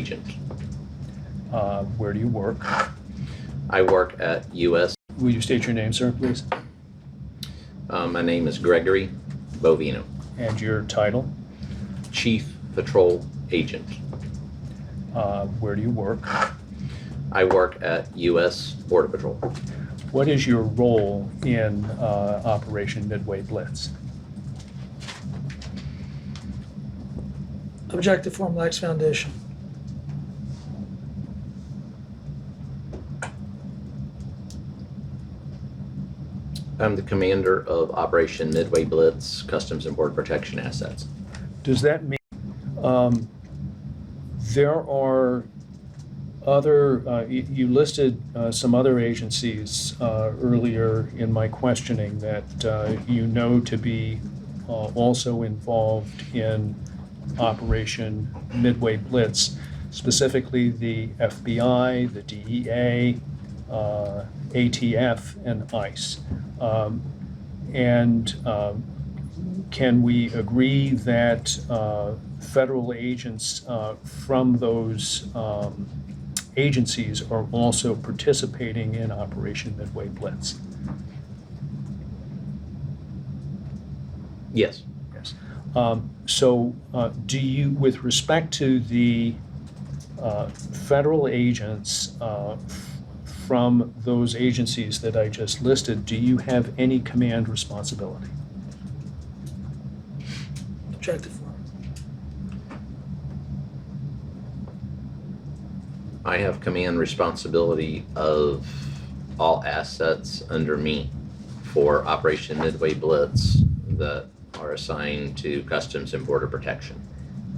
agent. Where do you work? I work at U.S. Will you state your name, sir, please? My name is Gregory Bovino. And your title? Chief Patrol Agent. Where do you work? I work at U.S. Border Patrol. What is your role in Operation Midway Blitz? Objective form lacks foundation. I'm the commander of Operation Midway Blitz, Customs and Border Protection Assets. Does that mean there are other, you listed some other agencies earlier in my questioning that you know to be also involved in Operation Midway Blitz, specifically the FBI, the DEA, ATF, and ICE. Can we agree that federal agents from those agencies are also participating in Operation Midway Blitz? Yes. Yes. Do you, with respect to the federal agents from those agencies that I just listed, do you have any command responsibility? Objective form. I have command responsibility of all assets under me for Operation Midway Blitz that are assigned to Customs and Border Protection.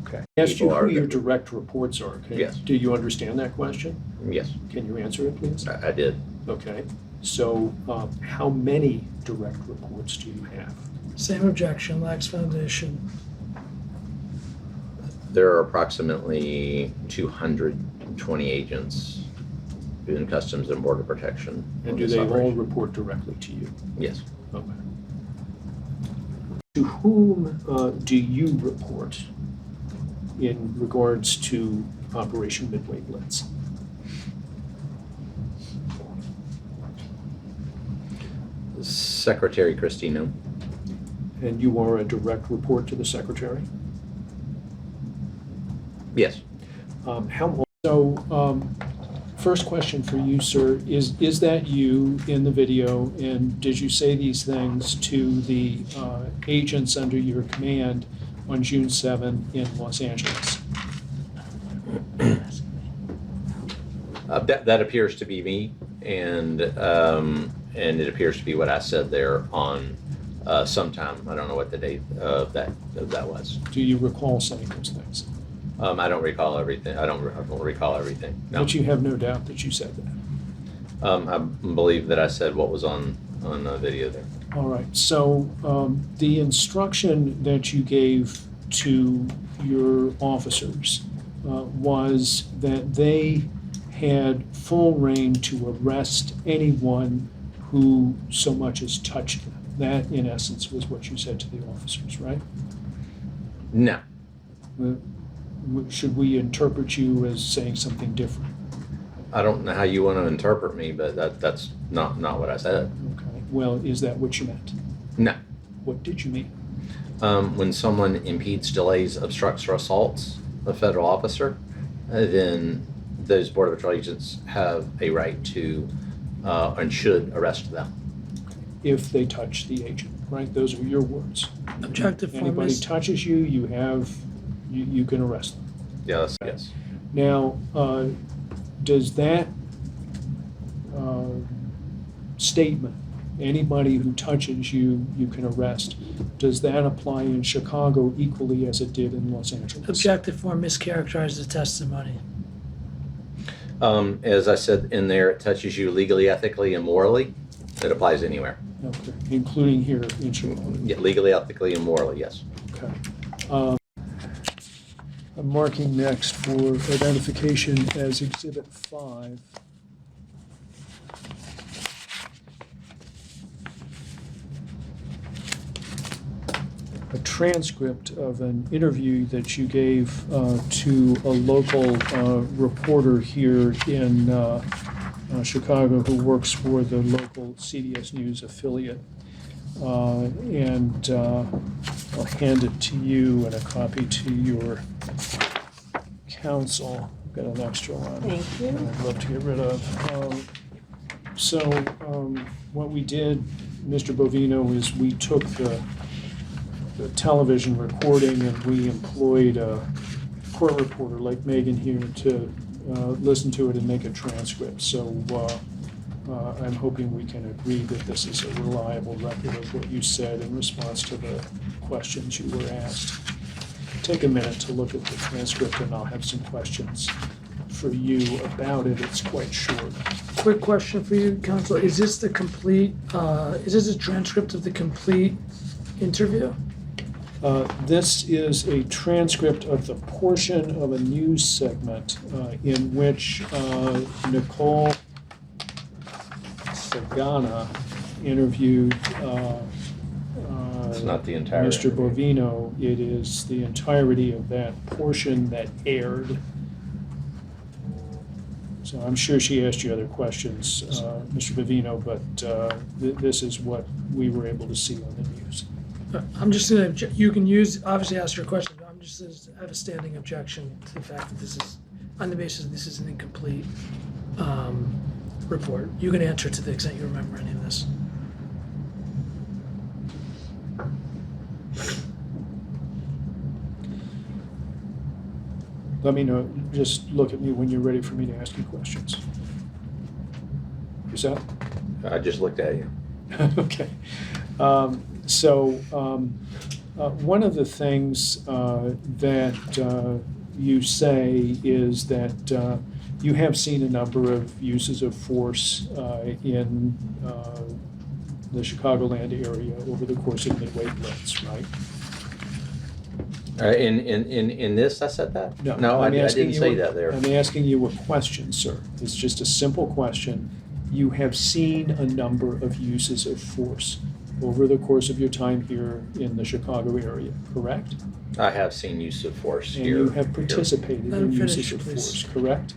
Okay. I asked you People who are your the- direct reports are. Okay? Yes. Do you understand that question? Yes, Can you answer it, please? I did. Okay. So how many direct reports do you have? Same objection, lacks foundation. There are approximately 220 agents in Customs and Border Protection. And on do this they all operation. report directly to you? Yes. Okay. To whom do you report in regards to Operation Midway Blitz? Secretary Christino. And you are a direct report to the Secretary? Yes. First question for you, sir, is that you in the video, and did you say these things to the agents under your command on June 7 in Los Angeles? That appears to be me, and it appears to be what I said there on sometime. I don't know what the date of that was. Do you recall saying those things? I don't recall everything. I don't recall everything. No. But you have no doubt that you said that. I believe that I said what was on the video there. All right. So the instruction that you gave to your officers was that they had full reign to arrest anyone who so much as touched them. That, in essence, was what you said to the officers, right? No. Should we interpret you as saying something different? I don't know how you want to interpret me, but that's not what I said. Okay. Well, is that what you meant? No. What did you mean? When someone impedes, delays, obstructs, or assaults a federal officer, then those Border Patrol agents have a right to and should arrest them. If they touch the agent, right? Those are your words. Objective form Anybody is touches you, you can arrest them. Yes. Yes. Now, does that statement, anybody who touches you, you can arrest, does that apply in Chicago equally as it did in Los Angeles? objective form mischaracterizes the testimony. As I said in there, it touches you legally, ethically, and morally. It applies anywhere. Okay, including here in Chicago. Yeah, legally, ethically, and morally, yes. Okay. I'm marking next for identification as Exhibit 5. A transcript of an interview that you gave to a local reporter here in Chicago who works for the local CBS News affiliate. And I'll hand it to you and a copy to your counsel. I've got an extra one. Thank you. I'd love to get rid of. What we did, Mr. Bovino, is we took the television recording and we employed a court reporter like Megan here to listen to it and make a transcript. So I'm hoping we can agree that this is a reliable record of what you said in response to the questions you were asked. Take a minute to look at the transcript and I'll have some questions for you about it. It's quite short. Quick question for you, counsel. Is this the complete, is this a transcript of the complete interview? This is a transcript of the portion of a news segment in which Nicole Sagana interviewed It's not the entire Mr. interview. Bovino. It is the entirety of that portion that aired. So I'm sure she asked you other questions, Mr. Bovino, but this is what we were able to see on the news. I'm just gonna, you can use, obviously ask your question, but I'm just, I have a standing objection to the fact that this is, on the basis that this is an incomplete report. You can answer to the extent you remember any of this. Let me know, just look at me when you're ready for me to ask you questions. Is that? I just looked at you. Okay. One of the things that you say is that you have seen a number of uses of force in the Chicagoland area over the course of Midway Blitz, right? In this, I said that? No, I I'm asking didn't you say a- that there. I'm asking you a question, sir. It's just a simple question. You have seen a number of uses of force over the course of your time here in the Chicago area, correct? I have seen use of force And here. you have participated Let in him finish, uses of please. force, correct?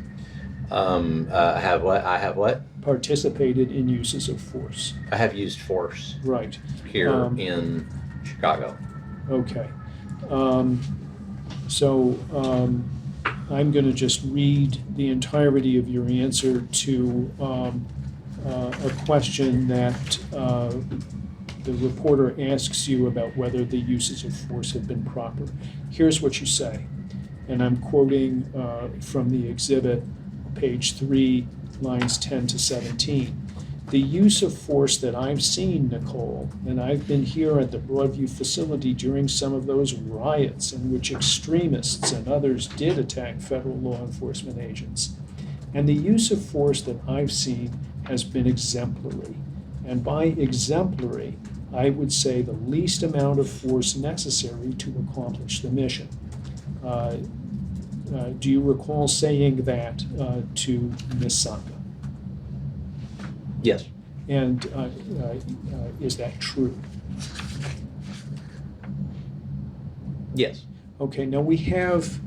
I have what? I have what? Participated in uses of force, I have used force right. here Um, in Chicago. Okay. I'm going to just read the entirety of your answer to a question that the reporter asks you about whether the uses of force have been proper. Here's what you say, and I'm quoting from the exhibit, page 3, lines 10 to 17. The use of force that I've seen, Nicole, and I've been here at the Broadview facility during some of those riots in which extremists and others did attack federal law enforcement agents. And the use of force that I've seen has been exemplary. And by exemplary, I would say the least amount of force necessary to accomplish the mission. Do you recall saying that to Ms. Sanka? Yes. And is that true? Yes. Okay, now we have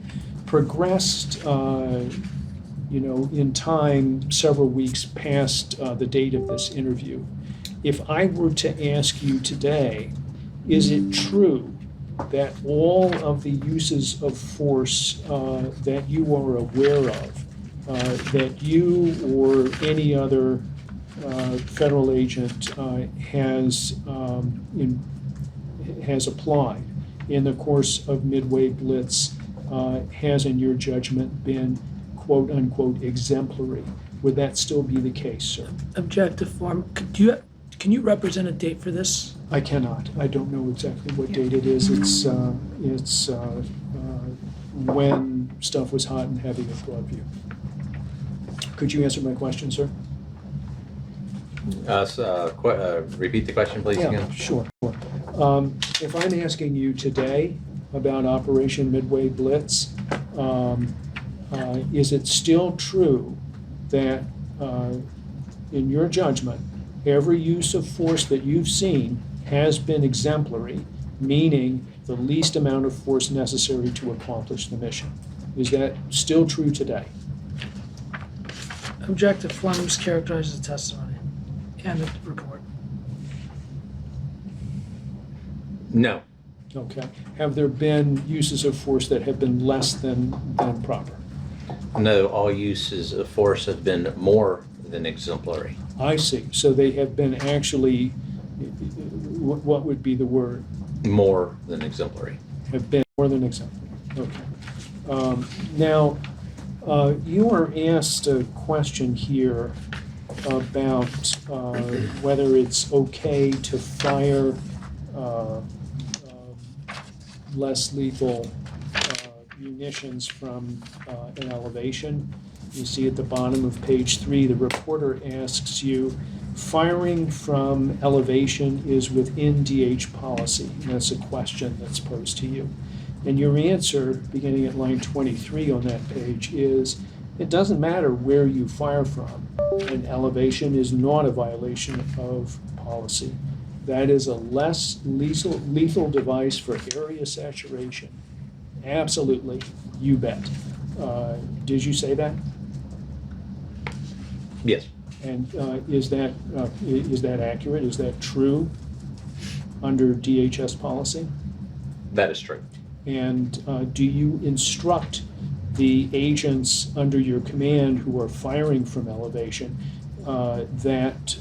progressed, in time, several weeks past the date of this interview. If I were to ask you today, is it true that all of the uses of force that you are aware of, that you or any other federal agent has applied in the course of Midway Blitz, has, in your judgment, been quote unquote exemplary? Would that still be the case, sir? Objective form, can you represent a date for this? I cannot. I don't know exactly what date it is. It's when stuff was hot and heavy at Broadview. Could you answer my question, sir? Repeat the question, please, Yeah, again. sure. If I'm asking you today about Operation Midway Blitz, is it still true that, in your judgment, every use of force that you've seen has been exemplary, meaning the least amount of force necessary to accomplish the mission. Is that still true today? Objective one mischaracterizes the testimony and the report. No. Okay. Have there been uses of force that have been less than proper? No, all uses of force have been more than exemplary. I see. So they have been actually, what would be the word? More than exemplary. Have been more than exemplary. Okay. Now, you were asked a question here about whether it's okay to fire less lethal munitions from an elevation. You see at the bottom of page 3, the reporter asks you, firing from elevation is within DH policy. And that's a question that's posed to you. And your answer, beginning at line 23 on that page, is it doesn't matter where you fire from. An elevation is not a violation of policy. That is a less lethal device for area saturation. Absolutely, you bet. Did you say that? Yes. And is that accurate? Is that true under DHS policy? That is true. And do you instruct the agents under your command who are firing from elevation that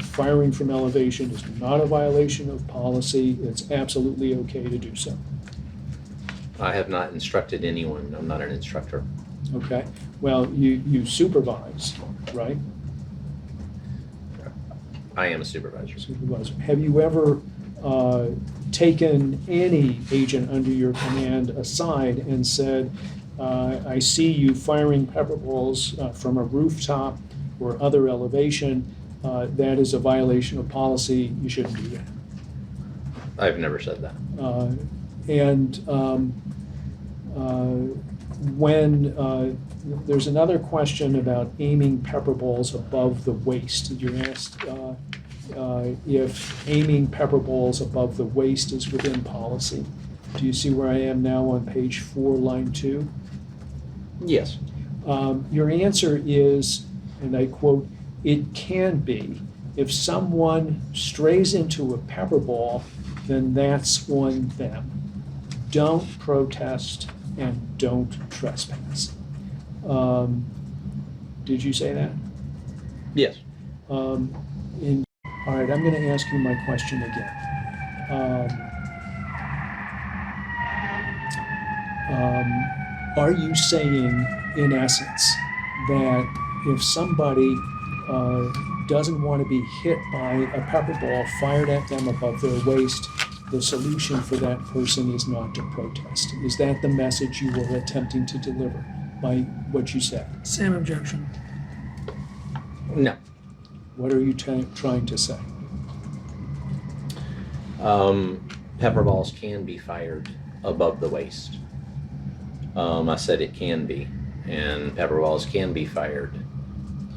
firing from elevation is not a violation of policy? It's absolutely okay to do so. I have not instructed anyone. I'm not an instructor. Okay. Well, you supervise, right? I am a supervisor. Supervisor. Have you ever taken any agent under your command aside and said, I see you firing pepper balls from a rooftop or other elevation, that is a violation of policy, you shouldn't do that? I've never said that. When there's another question about aiming pepper balls above the waist. You're asked if aiming pepper balls above the waist is within policy. Do you see where I am now on page 4, line 2? Yes. Your answer is, and I quote, "It can be. If someone strays into a pepper ball, then that's on them. Don't protest and don't trespass." Did you say that? Yes. All right, I'm going to ask you my question again. Are you saying, in essence, that if somebody doesn't want to be hit by a pepper ball fired at them above their waist, the solution for that person is not to protest? Is that the message you were attempting to deliver by what you said? Same objection. No. What are you trying to say? Pepper balls can be fired above the waist. I said it can be, and pepper balls can be fired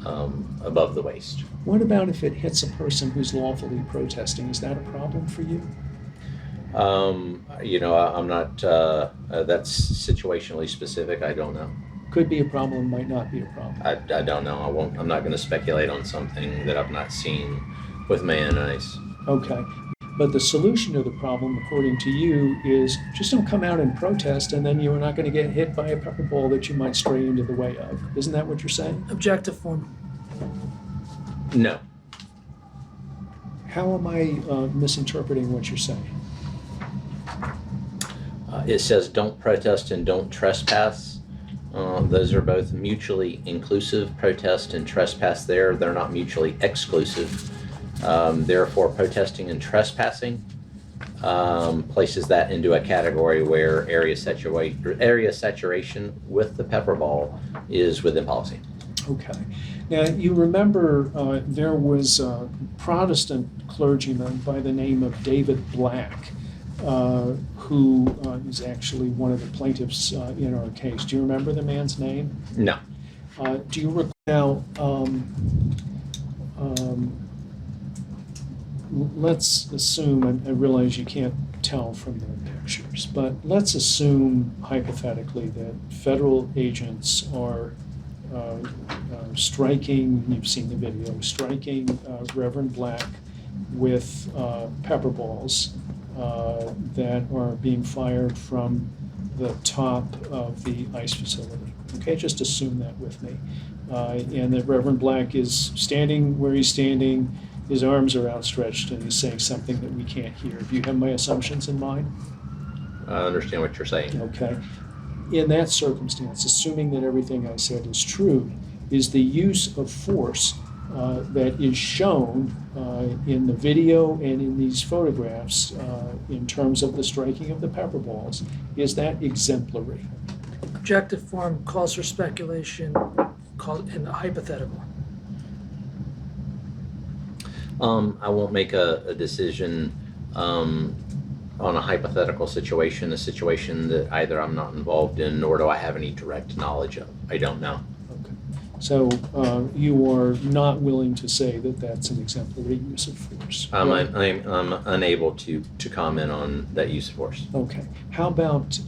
above the waist. What about if it hits a person who's lawfully protesting? Is that a problem for you? I'm not, that's situationally specific. I don't know. Could be a problem, might not be a problem. I don't know. I'm not going to speculate on something that I've not seen with my own eyes. Okay. But the solution to the problem, according to you, is just don't come out and protest, and then you're not going to get hit by a pepper ball that you might stray into the way of. Isn't that what you're saying? Objective form. No. How am I misinterpreting what you're saying? It says don't protest and don't trespass. Those are both mutually inclusive. Protest and trespass they're not mutually exclusive. Therefore, protesting and trespassing places that into a category where area saturation with the pepper ball is within policy. Okay. Now, you remember there was a Protestant clergyman by the name of David Black, who is actually one of the plaintiffs in our case. Do you remember the man's name? No. Do you recall let's assume, and I realize you can't tell from the pictures, but let's assume hypothetically that federal agents are striking, you've seen the video, striking Reverend Black with pepper balls that are being fired from the top of the ICE facility. Okay, just assume that with me. And that Reverend Black is standing where he's standing, his arms are outstretched, and he's saying something that we can't hear. Do you have my assumptions in mind? I understand what you're saying. Okay. In that circumstance, assuming that everything I said is true, is the use of force that is shown in the video and in these photographs in terms of the striking of the pepper balls, is that exemplary? Objective form calls for speculation, called in a hypothetical. I won't make a decision on a hypothetical situation, a situation that either I'm not involved in, nor do I have any direct knowledge of. I don't know. Okay. So you are not willing to say that that's an exemplary use of force? I'm right? I'm unable to comment on that use of force. Okay. How about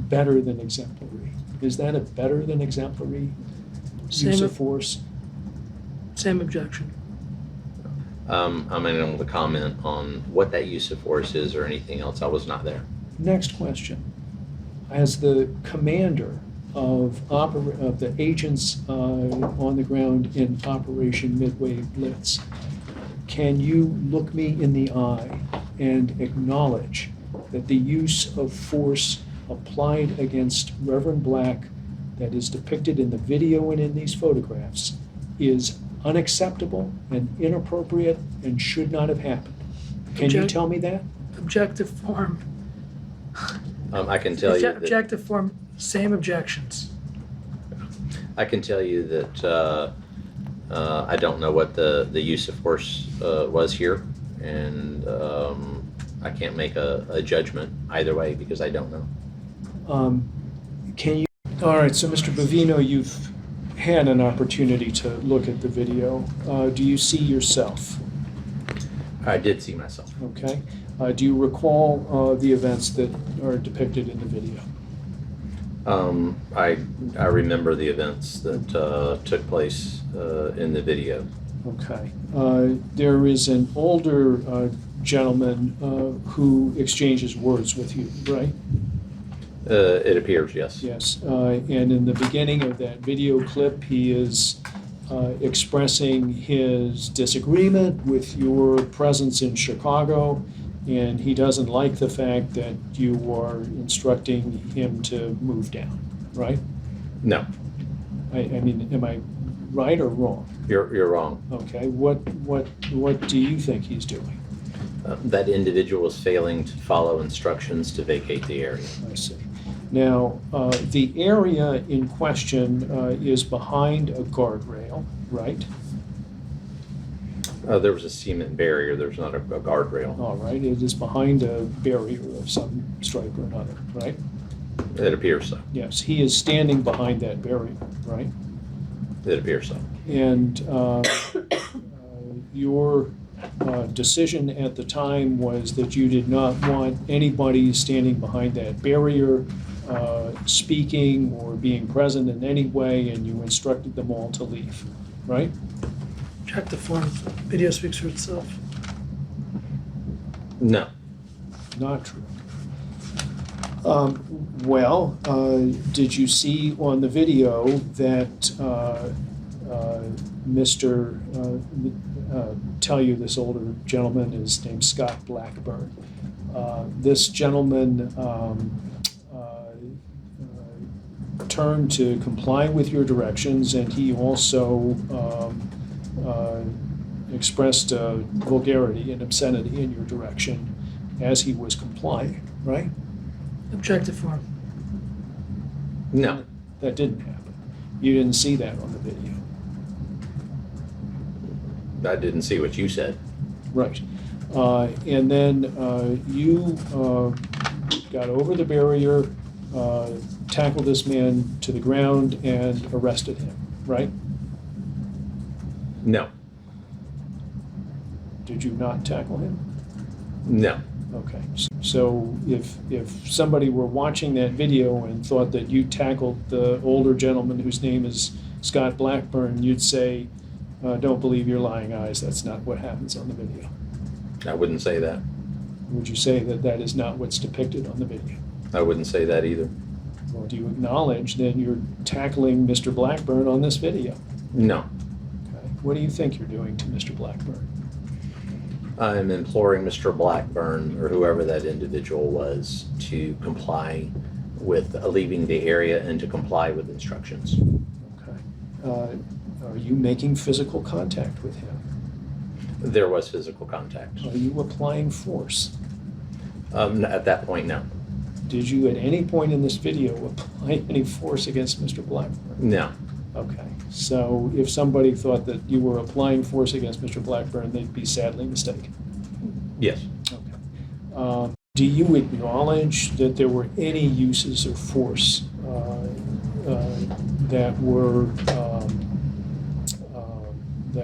better than exemplary? Is that a better than exemplary use of force? Same objection. I'm unable to comment on what that use of force is or anything else. I was not there. Next question. As the commander of the agents on the ground in Operation Midway Blitz, can you look me in the eye and acknowledge that the use of force applied against Reverend Black that is depicted in the video and in these photographs is unacceptable and inappropriate and should not have happened? Can you tell me that? Objective form. I can tell you that, Objective form, same objections. I can tell you that I don't know what the use of force was here, and I can't make a judgment either way because I don't know. Can you? All right, so Mr. Bovino, you've had an opportunity to look at the video. Do you see yourself? I did see myself. Okay. Do you recall the events that are depicted in the video? I remember the events that took place in the video. Okay. There is an older gentleman who exchanges words with you, right? It appears, yes. Yes. And in the beginning of that video clip, he is expressing his disagreement with your presence in Chicago, and he doesn't like the fact that you are instructing him to move down, right? No, I mean, am I right or wrong? you're wrong. Okay. What do you think he's doing? That individual is failing to follow instructions to vacate the area. I see. Now, the area in question is behind a guardrail, right? There was a cement barrier. There's not a guardrail. All right. It is behind a barrier of some stripe or another, right? It appears so. Yes. He is standing behind that barrier, right? It appears so. And your decision at the time was that you did not want anybody standing behind that barrier speaking or being present in any way, and you instructed them all to leave, right? Objective form, video speaks for itself. No. Not true. Well, did you see on the video that tell you this older gentleman is named Scott Blackburn? This gentleman turned to comply with your directions, and he also expressed vulgarity and obscenity in your direction as he was complying, right? Objective form. No. That didn't happen. You didn't see that on the video. I didn't see what you said. Right. And then you got over the barrier, tackled this man to the ground, and arrested him, right? No. Did you not tackle him? No. Okay, so if somebody were watching that video and thought that you tackled the older gentleman whose name is Scott Blackburn, you'd say, don't believe your lying eyes, that's not what happens on the video. I wouldn't say that. Would you say that that is not what's depicted on the video? I wouldn't say that either. Or do you acknowledge that you're tackling Mr. Blackburn on this video? No. Okay. What do you think you're doing to Mr. Blackburn? I'm imploring Mr. Blackburn, or whoever that individual was, to comply with leaving the area and to comply with instructions. Okay. Are you making physical contact with him? There was physical contact. Are you applying force? At that point, no. Did you at any point in this video apply any force against Mr. Blackburn? No. Okay. So if somebody thought that you were applying force against Mr. Blackburn, they'd be sadly mistaken. Yes. Okay. Do you acknowledge that there were any uses of force that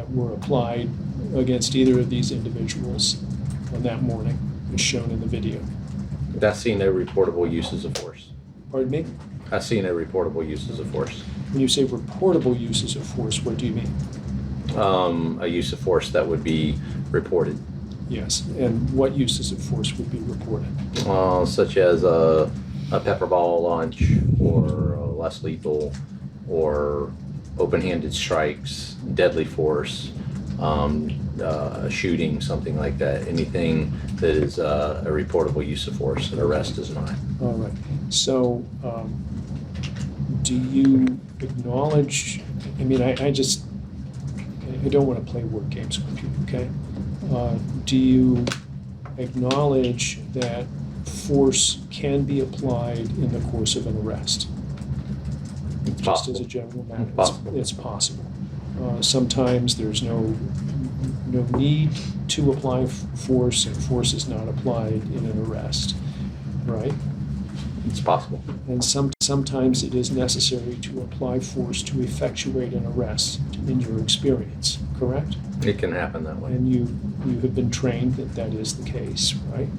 were applied against either of these individuals on that morning, as shown in the video? I see no reportable uses of force. Pardon me? I see no reportable uses of force. When you say reportable uses of force, what do you mean? A use of force that would be reported. Yes, and what uses of force would be reported? Such as a pepper ball launch, or less lethal, or open-handed strikes, deadly force, shooting, something like that. Anything that is a reportable use of force. An arrest is not. All right. So, do you acknowledge? I mean, I don't want to play word games with you. Okay. Do you acknowledge that force can be applied in the course of an arrest? It's Just possible. as a general matter, It's possible. it's possible. Sometimes there's no need to apply force, and force is not applied in an arrest, right? It's possible. And sometimes it is necessary to apply force to effectuate an arrest, in your experience, correct? It can happen that way. And you have been trained that that is the case, right?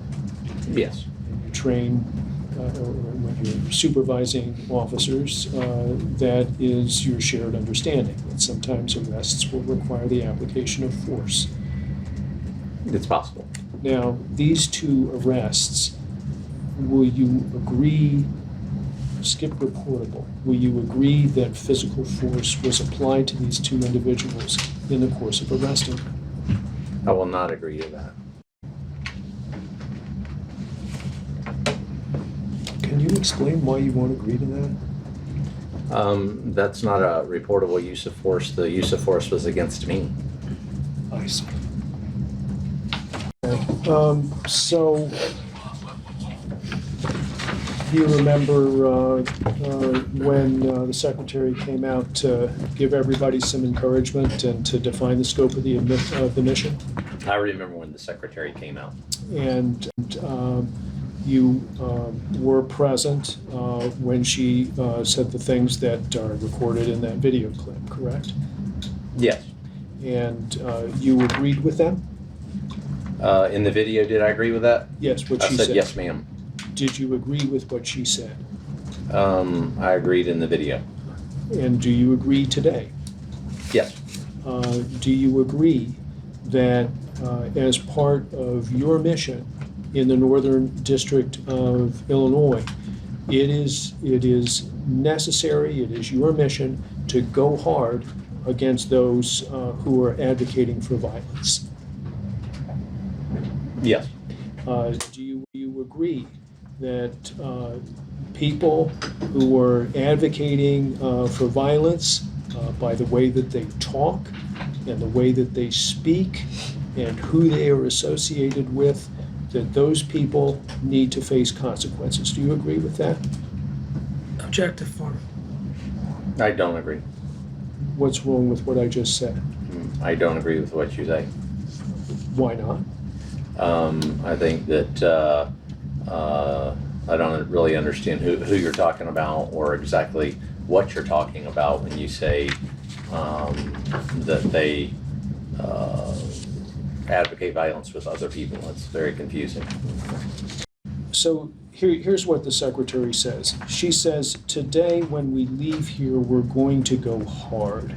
Yes. And you train, or when you're supervising officers, that is your shared understanding, that sometimes arrests will require the application of force. It's possible. Now, these two arrests, will you agree, skip reportable, will you agree that physical force was applied to these two individuals in the course of arresting them? I will not agree to that. Can you explain why you won't agree to that? That's not a reportable use of force. The use of force was against me. I see. Okay. So, do you remember when the secretary came out to give everybody some encouragement and to define the scope of the mission? I remember when the secretary came out. And you were present when she said the things that are recorded in that video clip, correct? Yes. And you agreed with them? In the video, did I agree with that? Yes, what I she said said. yes, ma'am. Did you agree with what she said? I agreed in the video. And do you agree today? Yes. Do you agree that as part of your mission in the Northern District of Illinois, it is necessary, it is your mission to go hard against those who are advocating for violence? Yes. Do you agree that people who are advocating for violence by the way that they talk and the way that they speak and who they are associated with, that those people need to face consequences? Do you agree with that? Objective form. I don't agree. What's wrong with what I just said? I don't agree with what you say. Why not? I think that I don't really understand who you're talking about or exactly what you're talking about when you say that they advocate violence with other people. It's very confusing. So here's what the secretary says. She says, today when we leave here, we're going to go hard.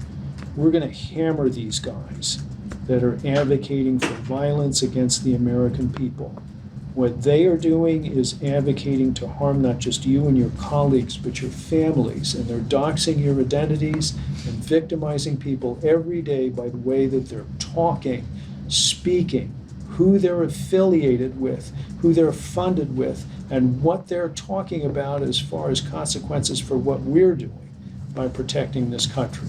We're going to hammer these guys that are advocating for violence against the American people. What they are doing is advocating to harm not just you and your colleagues, but your families. And they're doxing your identities and victimizing people every day by the way that they're talking, speaking, who they're affiliated with, who they're funded with, and what they're talking about as far as consequences for what we're doing by protecting this country.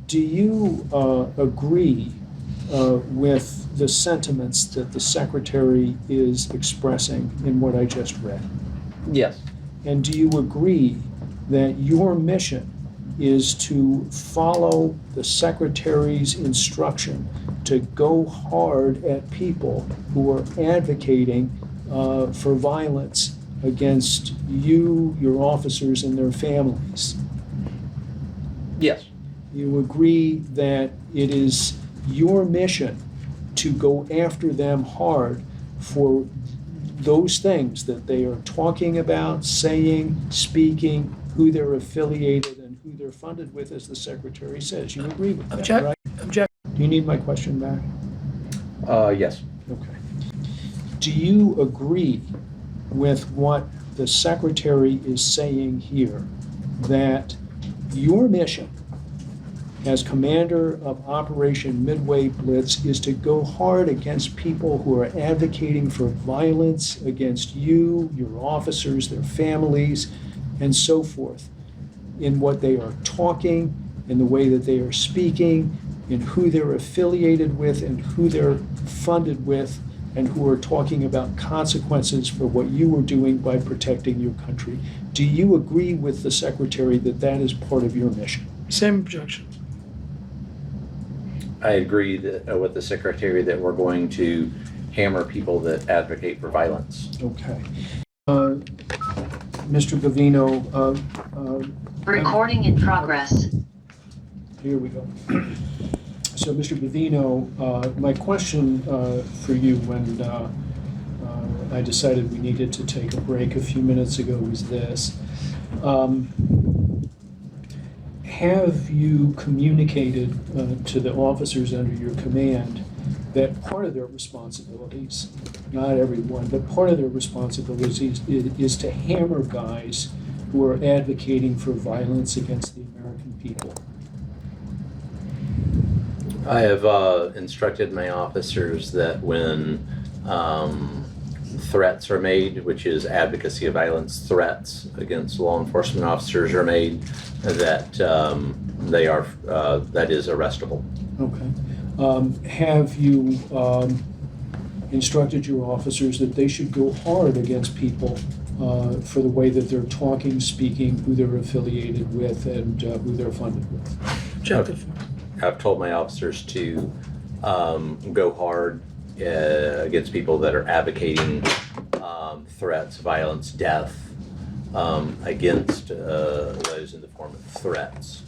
Do you agree with the sentiments that the secretary is expressing in what I just read? Yes. And do you agree that your mission is to follow the secretary's instruction to go hard at people who are advocating for violence against you, your officers, and their families? Yes. You agree that it is your mission to go after them hard for those things that they are talking about, saying, speaking, who they're affiliated and who they're funded with, as the secretary says. You agree with that, right? Object. Do you need my question back? Yes. Okay. Do you agree with what the secretary is saying here, that your mission as commander of Operation Midway Blitz is to go hard against people who are advocating for violence against you, your officers, their families, and so forth, in what they are talking, in the way that they are speaking, in who they're affiliated with and who they're funded with, and who are talking about consequences for what you are doing by protecting your country? Do you agree with the secretary that that is part of your mission? Same objection. I agree that, with the secretary that we're going to hammer people that advocate for violence. Okay. Mr. Bovino, Recording in progress. here we go. So, Mr. Bovino, my question for you when I decided we needed to take a break a few minutes ago was this. Have you communicated to the officers under your command that part of their responsibilities, not everyone, but part of their responsibilities is to hammer guys who are advocating for violence against the American people? I have instructed my officers that when threats are made, which is advocacy of violence threats against law enforcement officers are made, that they are that is arrestable. Okay. Have you instructed your officers that they should go hard against people for the way that they're talking, speaking, who they're affiliated with, and who they're funded with? Objective. I've told my officers to go hard against people that are advocating threats, violence, death against those in the form of threats.